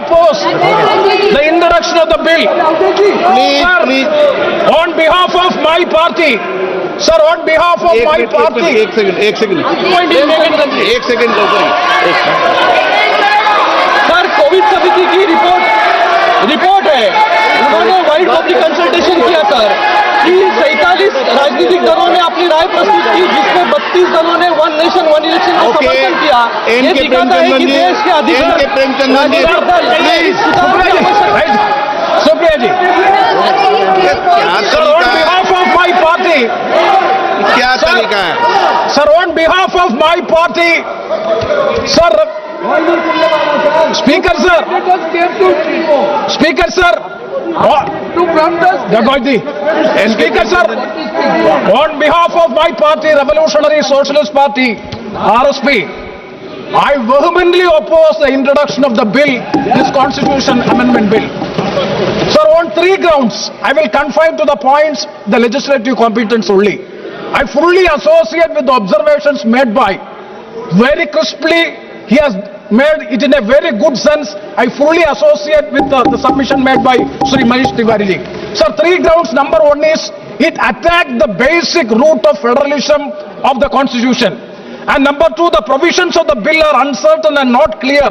oppose the introduction of the bill. Please, Sir, please. on behalf of my party, sir, on behalf of my party, एक second sir, Covid समिति की report है, उन्होंने wide public consultation किया sir कि 47 राजनीतिक दलों ने अपनी राय प्रस्तुत की, जिसमें 32 दलों ने वन नेशन वन इलेक्शन का समर्थन किया। ये दिखाता है कि देश के अधिकतर राजनीतिक दल सुप्रिया जी, sir, on behalf of my party, क्या तरीका है? sir, on behalf of my party, sir, Speaker sir, Gagojji, Speaker sir, on behalf of my party, Revolutionary Socialist Party, RSP, I vehemently oppose the introduction of the bill, this Constitution Amendment Bill. Sir, on 3 grounds, I will confine to the points, the legislative competence only. I fully associate with the observations made by, very crisply, he has made it in a very good sense. I fully associate with the submission made by Sri Manish Tiwari ji. Sir, 3 grounds. Number 1 is, it attacked the basic root of federalism of the Constitution. And number 2, the provisions of the bill are uncertain and not clear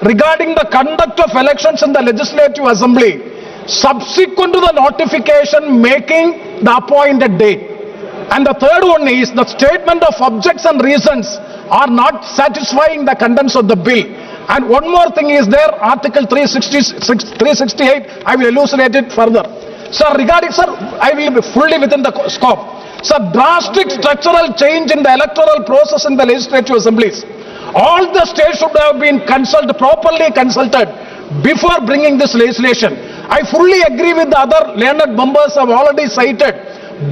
regarding the conduct of elections in the Legislative Assembly subsequent to the notification making the appointed date. And the third one is, the statement of objects and reasons are not satisfying the contents of the bill. And one more thing is there, Article 368, I will elucidate it further. Sir, I will be fully within the scope. Sir, drastic structural change in the electoral process in the legislative assemblies. All the states should have been properly consulted before bringing this legislation. I fully agree with the other learned members have already cited.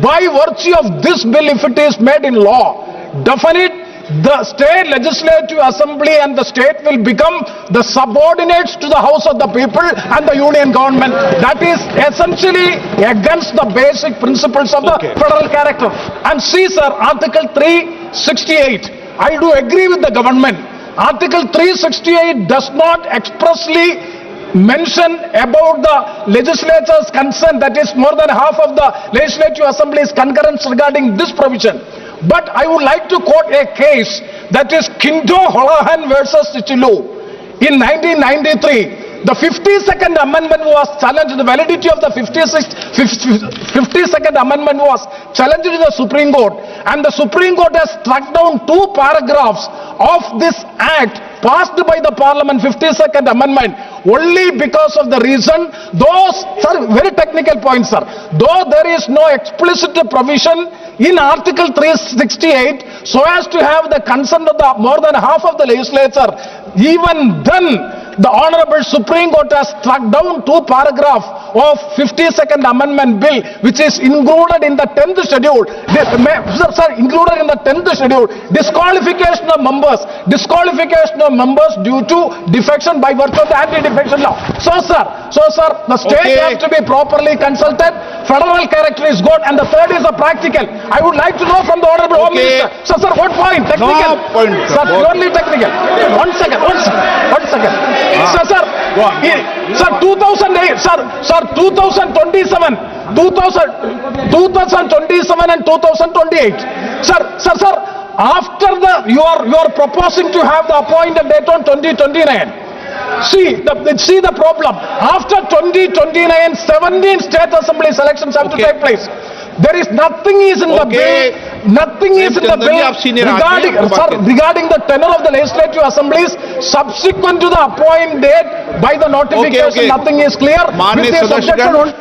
By virtue of this bill, if it is made in law, definite, the state legislative assembly and the state will become the subordinates to the house of the people and the union government. That is essentially against the basic principles of the federal character. And see, sir, Article 368, I do agree with the government. Article 368 does not expressly mention about the legislature's consent, that is more than half of the legislative assembly's concurrence regarding this provision. But I would like to quote a case, that is Kinto Holohan versus Chichilu. In 1993, the 52nd Amendment was challenged, the validity of the 52nd Amendment was challenged in the Supreme Court, and the Supreme Court has struck down 2 paragraphs of this act passed by the Parliament, 52nd Amendment, only because of the reason, sir, very technical point, sir, though there is no explicit provision in Article 368 so as to have the consent of the more than half of the legislature, even then the Honorable Supreme Court has struck down 2 paragraphs of 52nd Amendment Bill, which is included in the 10th schedule. Included in the 10th schedule, disqualification of members due to defection by virtue of the anti-defection law. So sir, the state has to be properly consulted. Federal character is good, and the third is the practical. I would like to know from the Honorable Home Minister. Sir, what point? Technical. No point, sir. Sir, purely technical. One second. Sir, 2008, sir, 2027 and 2028. Sir, after you are proposing to have the appointed date on 2029. See the problem. After 2029, 17 state assembly elections have to take place. There is nothing is in the bill. Nothing is in the bill regarding the tenure of the legislative assemblies subsequent to the appointed date by the notification. Nothing is clear. With this objection,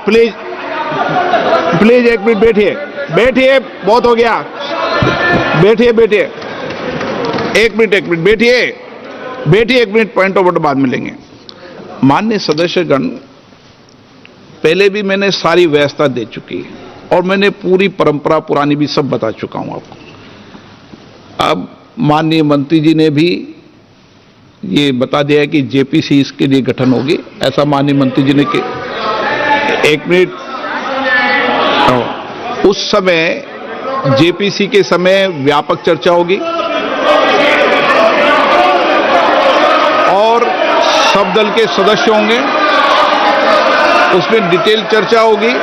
please 1 minute बैठिए, बहुत हो गया, बैठिए 1 minute बैठिए 1 minute, point of order बाद में लेंगे। माननीय सदस्यगण, पहले भी मैंने सारी व्यवस्था दे चुकी है और मैंने पूरी परंपरा पुरानी भी सब बता चुका हूं आपको। अब माननीय मंत्री जी ने भी ये बता दिया है कि जेपीसी इसके लिए गठन होगी, ऐसा माननीय मंत्री जी ने 1 मिनट, उस समय जेपीसी के समय व्यापक चर्चा होगी। सब दल के सदस्य होंगे, उसमें डिटेल चर्चा होगी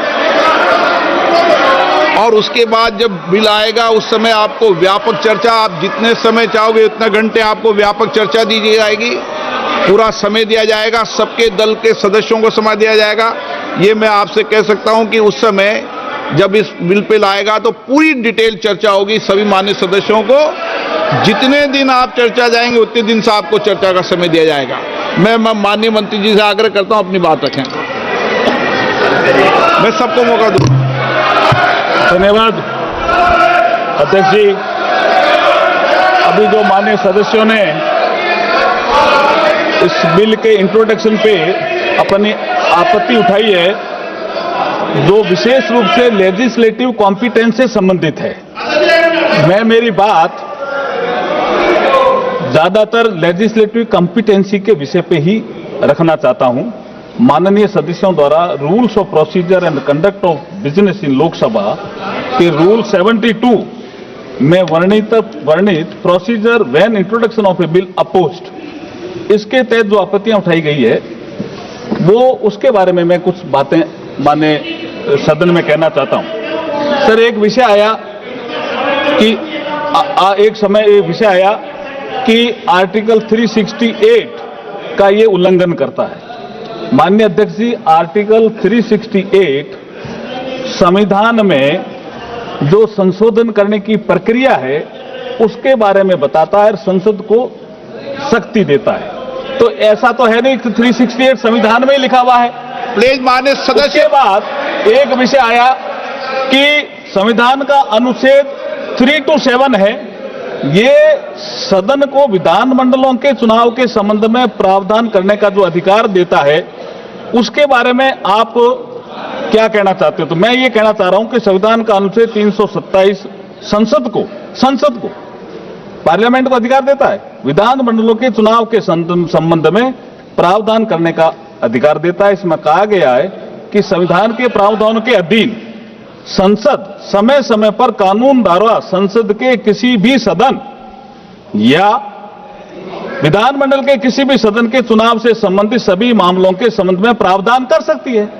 और उसके बाद जब बिल आएगा उस समय आपको व्यापक चर्चा, आप जितने समय चाहोगे उतने घंटे आपको व्यापक चर्चा दी जाएगी, पूरा समय दिया जाएगा, सबके दल के सदस्यों को समय दिया जाएगा। ये मैं आपसे कह सकता हूं कि उस समय जब इस बिल पे लाएगा तो पूरी डिटेल चर्चा होगी सभी माननीय सदस्यों को। जितने दिन आप चर्चा जाएंगे उतने दिन से आपको चर्चा का समय दिया जाएगा। मैं माननीय मंत्री जी से आग्रह करता हूं अपनी बात रखें। मैं सबको मौका दूं। धन्यवाद अध्यक्ष जी। अभी जो माननीय सदस्यों ने इस बिल के इंट्रोडक्शन पे अपनी आपत्ति उठाई है, जो विशेष रूप से लेजिस्लेटिव कॉम्पिटेंस से संबंधित है, मैं मेरी बात ज्यादातर लेजिस्लेटिव कॉम्पिटेंसी के विषय पे ही रखना चाहता हूं। माननीय सदस्यों द्वारा rules of procedure and conduct of business in Lok Sabha के रूल 72 में वर्णित procedure when introduction of A bill opposed, इसके तहत जो आपत्तियां उठाई गई है वो उसके बारे में मैं कुछ बातें माननीय सदन में कहना चाहता हूं। सर, एक विषय आया कि एक समय ये विषय आया कि आर्टिकल 368 का ये उल्लंघन करता है। माननीय अध्यक्ष जी, आर्टिकल 368 संविधान में जो संशोधन करने की प्रक्रिया है उसके बारे में बताता है और संसद को शक्ति देता है। तो ऐसा तो है नहीं कि 368 संविधान में ही लिखा हुआ है। प्लीज माननीय सदस्य। उसके बाद एक विषय आया कि संविधान का अनुच्छेद 3 to 7 है, ये सदन को विधानमंडलों के चुनाव के संबंध में प्रावधान करने का जो अधिकार देता है, उसके बारे में आप क्या कहना चाहते हो? तो मैं ये कहना चाह रहा हूं कि संविधान का अनुच्छेद 327 संसद को पार्लियामेंट को अधिकार देता है, विधानमंडलों के चुनाव के संबंध में प्रावधान करने का अधिकार देता है। इसमें कहा गया है कि संविधान के प्रावधानों के अधीन संसद समय समय पर कानून द्वारा संसद के किसी भी सदन या विधानमंडल के किसी भी सदन के चुनाव से संबंधित सभी मामलों के संबंध में प्रावधान कर सकती है।